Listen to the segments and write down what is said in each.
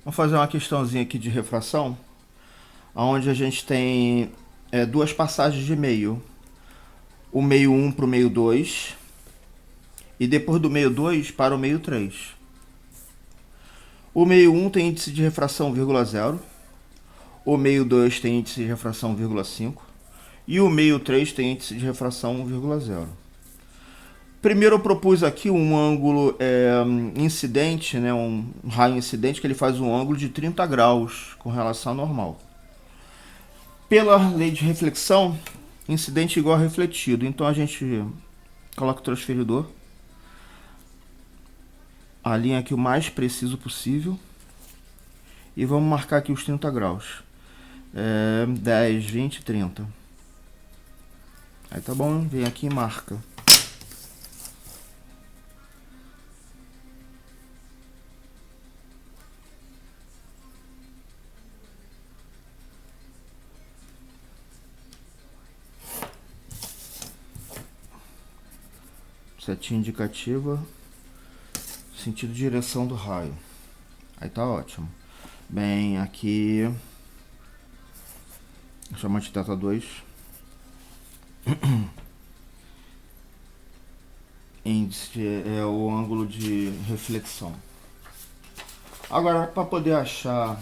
Vamos fazer uma questãozinha aqui de refração, onde a gente tem duas passagens de meio. O meio 1 para o meio 2 e depois do meio 2 para o meio 3. O meio 1 tem índice de refração 0,0, o meio 2 tem índice de refração 0,5 e o meio 3 tem índice de refração 1,0. Primeiro eu propus aqui um ângulo incidente, né, um raio incidente, que ele faz um ângulo de 30 graus com relação ao normal. Pela lei de reflexão, incidente igual a refletido. Então a gente coloca o transferidor, alinha aqui o mais preciso possível e vamos marcar aqui os 30 graus. 10, 20, 30. Aí tá bom, vem aqui e marca. Setinha indicativa, sentido de direção do raio. Aí tá ótimo. Bem, aqui chama de θ 2. Índice é o ângulo de reflexão. Agora, para poder achar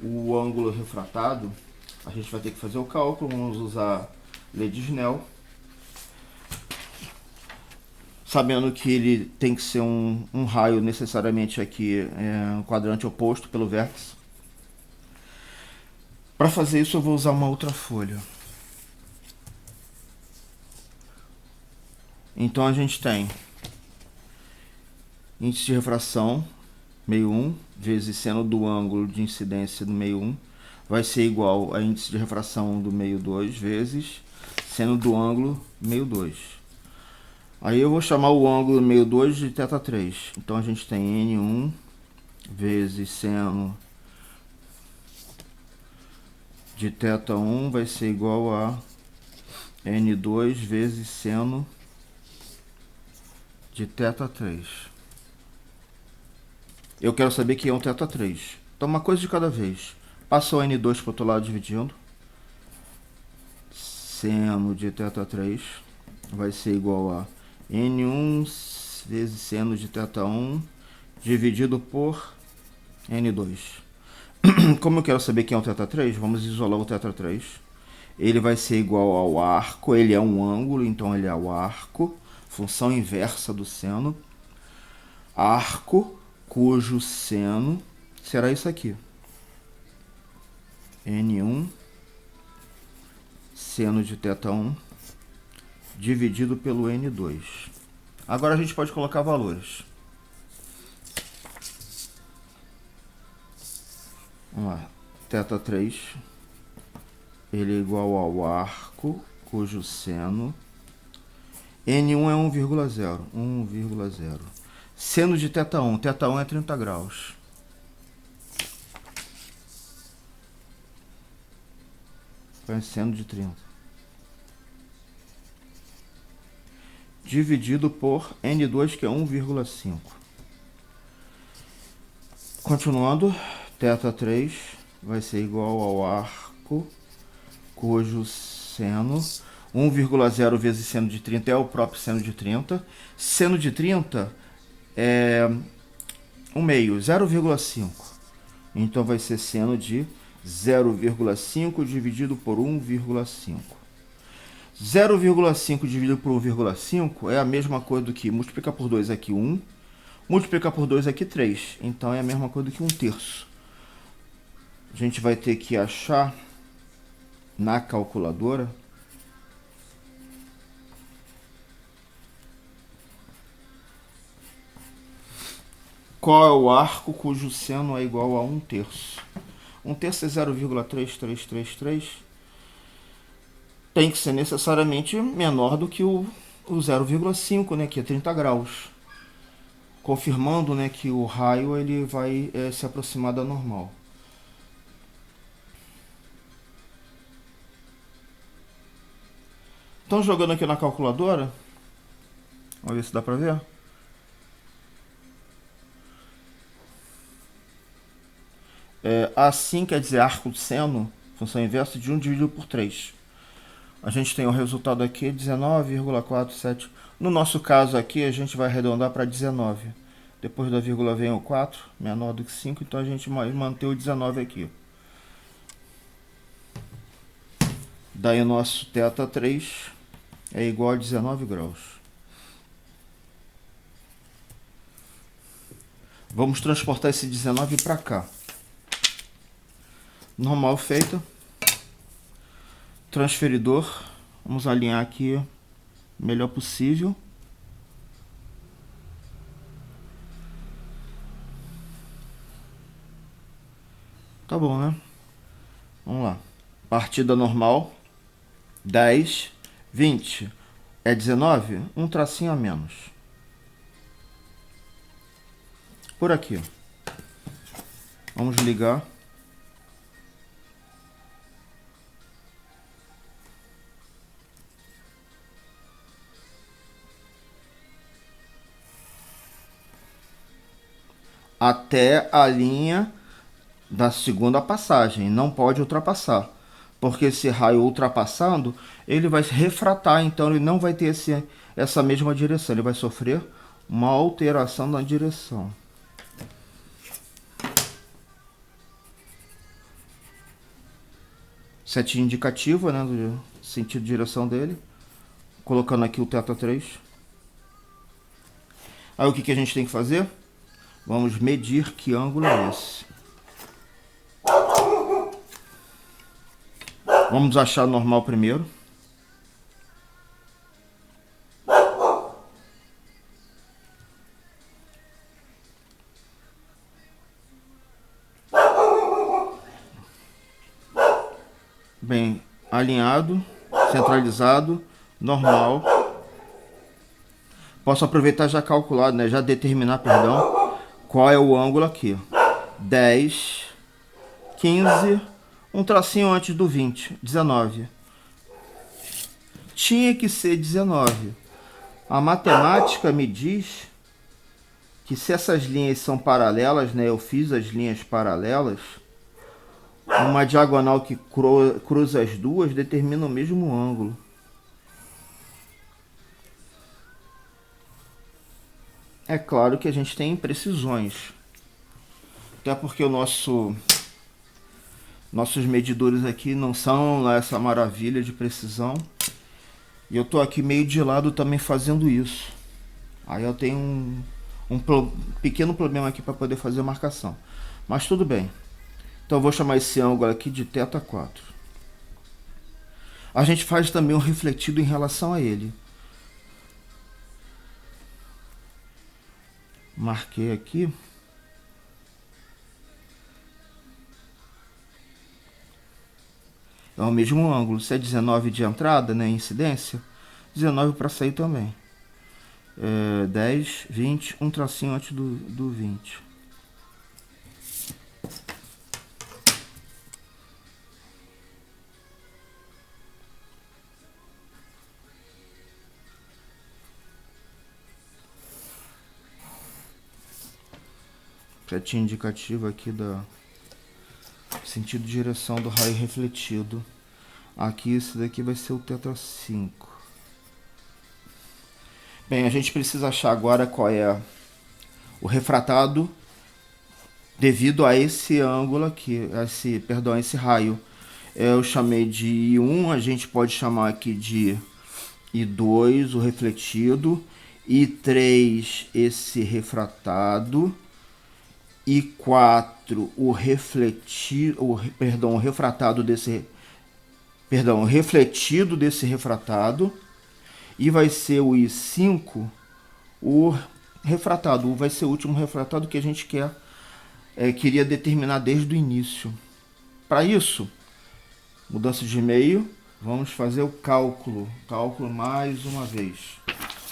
o ângulo refratado, a gente vai ter que fazer o cálculo. Vamos usar lei de Snell, sabendo que ele tem que ser um raio necessariamente aqui um quadrante oposto pelo vértice. Para fazer isso eu vou usar uma outra folha. Então a gente tem índice de refração, meio 1, vezes seno do ângulo de incidência do meio 1, vai ser igual a índice de refração do meio 2, vezes seno do ângulo meio 2. Aí eu vou chamar o ângulo meio 2 de θ 3. Então a gente tem N1 vezes seno de θ 1 vai ser igual a N2 vezes seno de θ 3. Eu quero saber que é um θ 3. Então uma coisa de cada vez. Passa o N2 para o outro lado dividindo. Seno de θ 3 vai ser igual a N1 vezes seno de θ 1 dividido por N2. Como eu quero saber que é um θ 3, vamos isolar o θ 3. Ele vai ser igual ao arco, ele é um ângulo, então ele é o arco, função inversa do seno. Arco cujo seno será isso aqui. N1 seno de θ 1 dividido pelo N2. Agora a gente pode colocar valores. Vamos lá. θ 3 ele é igual ao arco cujo seno N1 é 1,0. 1,0. Seno de θ 1. θ 1 é 30 graus. Põe seno de 30. Dividido por N2, que é 1,5. Continuando, θ 3 vai ser igual ao arco cujo seno 1,0 vezes seno de 30 é o próprio seno de 30. Seno de 30 é 1 meio, 0,5. Então vai ser seno de 0,5 dividido por 1,5. 0,5 dividido por 1,5 é a mesma coisa do que multiplicar por 2 aqui 1, multiplicar por 2 aqui 3. Então é a mesma coisa do que 1/3. A gente vai ter que achar na calculadora qual é o arco cujo seno é igual a 1/3. 1/3 é 0,3333. Tem que ser necessariamente menor do que o 0,5, né, que é 30 graus. Confirmando, né, que o raio ele vai se aproximar da normal. Então, jogando aqui na calculadora, vamos ver se dá para ver. Assim quer dizer arco seno, função inversa de 1 dividido por 3. A gente tem o resultado aqui, 19,47. No nosso caso aqui, a gente vai arredondar para 19. Depois da vírgula vem o 4, menor do que 5, então a gente mantém o 19 aqui. Daí o nosso θ3 é igual a 19 graus. Vamos transportar esse 19 para cá. Normal feito. Transferidor. Vamos alinhar aqui o melhor possível. Tá bom, né? Vamos lá. Partida normal. 10, 20. É 19? Um tracinho a menos. Por aqui. Vamos ligar. Até a linha da segunda passagem. Não pode ultrapassar. Porque esse raio ultrapassando, ele vai refratar. Então ele não vai ter essa mesma direção. Ele vai sofrer uma alteração na direção. Setinha indicativa, né, do sentido de direção dele. Colocando aqui o θ3. Aí o que a gente tem que fazer? Vamos medir que ângulo é esse. Vamos achar normal primeiro. Bem alinhado, centralizado, normal. Posso aproveitar já calculado, né? Já determinar, perdão, qual é o ângulo aqui. 10, 15, um tracinho antes do 20, 19. Tinha que ser 19. A matemática me diz que se essas linhas são paralelas, né? Eu fiz as linhas paralelas. Uma diagonal que cruza as duas determina o mesmo ângulo. É claro que a gente tem imprecisões. Até porque nossos medidores aqui não são essa maravilha de precisão. E eu tô aqui meio de lado também fazendo isso. Aí eu tenho um pequeno problema aqui para poder fazer a marcação. Mas tudo bem. Então eu vou chamar esse ângulo aqui de θ4. A gente faz também um refletido em relação a ele. Marquei aqui. É o mesmo ângulo. Se é 19 de entrada, né, incidência, 19 para sair também. 10, 20, um tracinho antes do 20. Setinha indicativa aqui da sentido de direção do raio refletido. Aqui esse daqui vai ser o θ5. Bem, a gente precisa achar agora qual é o refratado devido a esse ângulo aqui, esse raio. Eu chamei de I1, a gente pode chamar aqui de I2, o refletido, I3, esse refratado, I4, o refletido desse refratado, e vai ser o I5, o refratado, vai ser o último refratado que a gente queria determinar desde o início. Para isso, mudança de meio, vamos fazer o cálculo mais uma vez.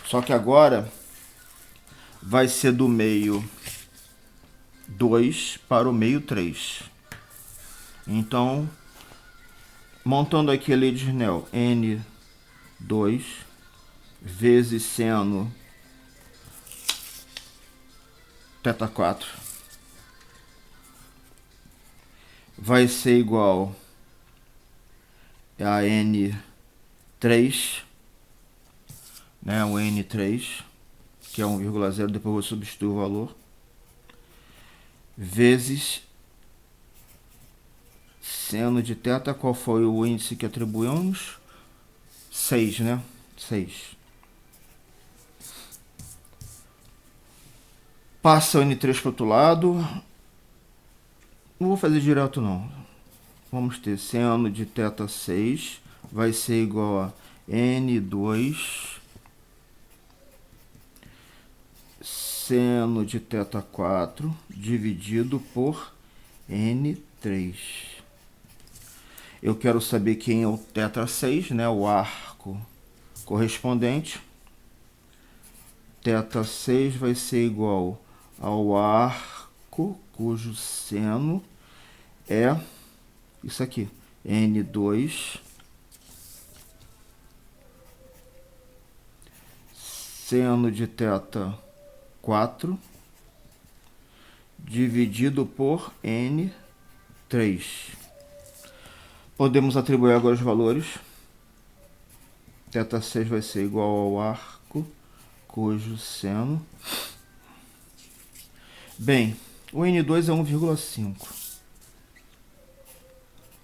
Só que agora vai ser do meio 2 para o meio 3. Então, montando aqui a lei de Snell, N2 vezes seno θ4 vai ser igual a N3, né? O N3, que é 1,0, depois eu vou substituir o valor, vezes seno de θ, qual foi o índice que atribuímos? 6, né? 6. Passa o N3 para o outro lado. Não vou fazer direto, não. Vamos ter seno de θ6 vai ser igual a N2 seno de θ4 dividido por N3. Eu quero saber quem é o θ6, né? O arco correspondente. θ6 vai ser igual ao arco cujo seno é isso aqui, N2 seno de θ4 dividido por N3. Podemos atribuir agora os valores. θ6 vai ser igual ao arco cujo seno. Bem, o N2 é 1,5.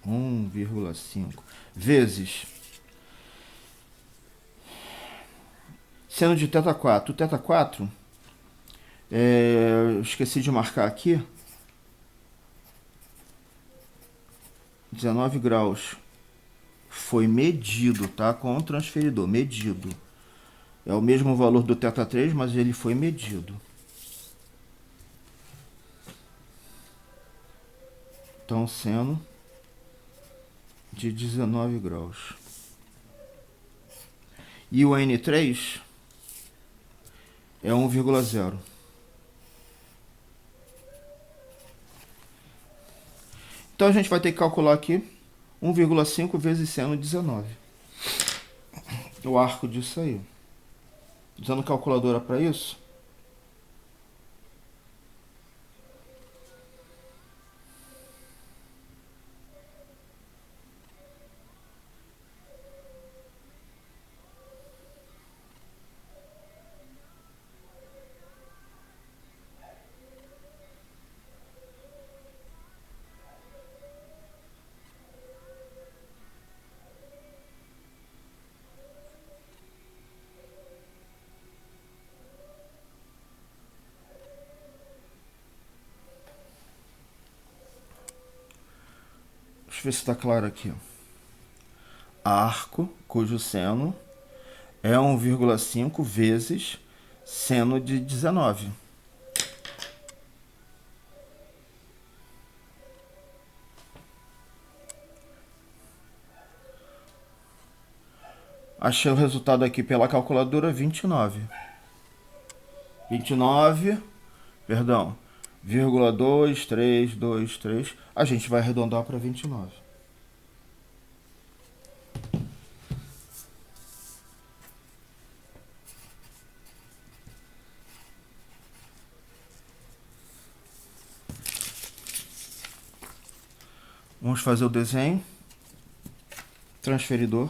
1,5 vezes seno de θ4. O θ4, eu esqueci de marcar aqui, 19 graus. Foi medido, tá? Com o transferidor, medido. É o mesmo valor do θ3, mas ele foi medido. Então, seno de 19 graus. E o N3 é 1,0. Então, a gente vai ter que calcular aqui 1,5 vezes seno de 19. O arco disso aí. Usando calculadora para isso. Deixa eu ver se está claro aqui. Arco cujo seno é 1,5 vezes seno de 19. Achei o resultado aqui pela calculadora 29. 29, perdão, 0,2323. A gente vai arredondar para 29. Vamos fazer o desenho. Transferidor.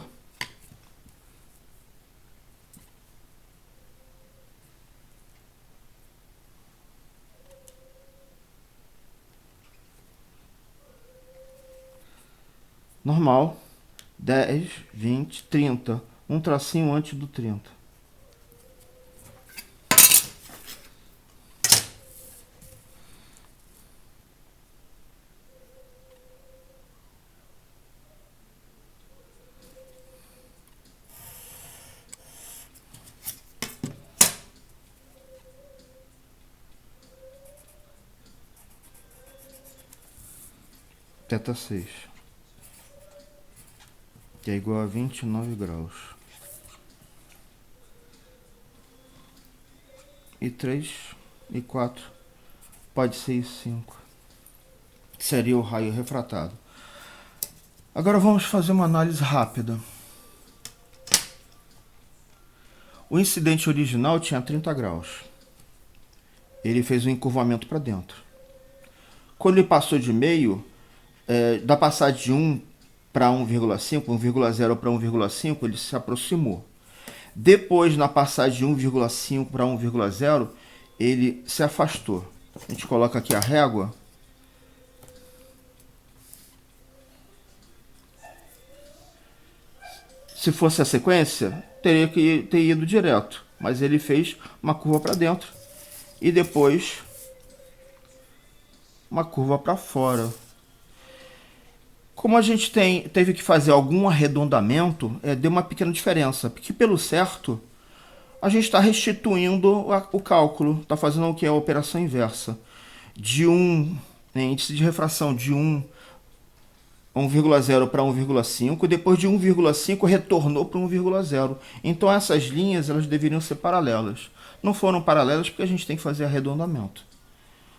Normal. 10, 20, 30. Um tracinho antes do 30. θ6, que é igual a 29 graus. E 3 e 4 pode ser 5. Seria o raio refratado. Agora vamos fazer uma análise rápida. O incidente original tinha 30 graus. Ele fez um encurvamento para dentro. Quando ele passou de meio, Da passagem de 1 para 1,5, 1,0 para 1,5, ele se aproximou. Depois, na passagem de 1,5 para 1,0, ele se afastou. A gente coloca aqui a régua. Se fosse a sequência, teria que ter ido direto, mas ele fez uma curva para dentro e depois uma curva para fora. Como a gente teve que fazer algum arredondamento, deu uma pequena diferença, porque pelo certo a gente está restituindo o cálculo, está fazendo o que? A operação inversa. De índice de refração de 1,0 para 1,5, depois de 1,5 retornou para 1,0. Então essas linhas elas deveriam ser paralelas. Não foram paralelas porque a gente tem que fazer arredondamento.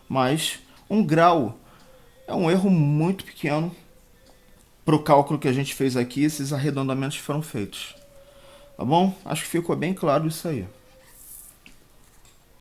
Mas 1 grau é um erro muito pequeno para o cálculo que a gente fez aqui, esses arredondamentos foram feitos. Tá bom? Acho que ficou bem claro isso aí.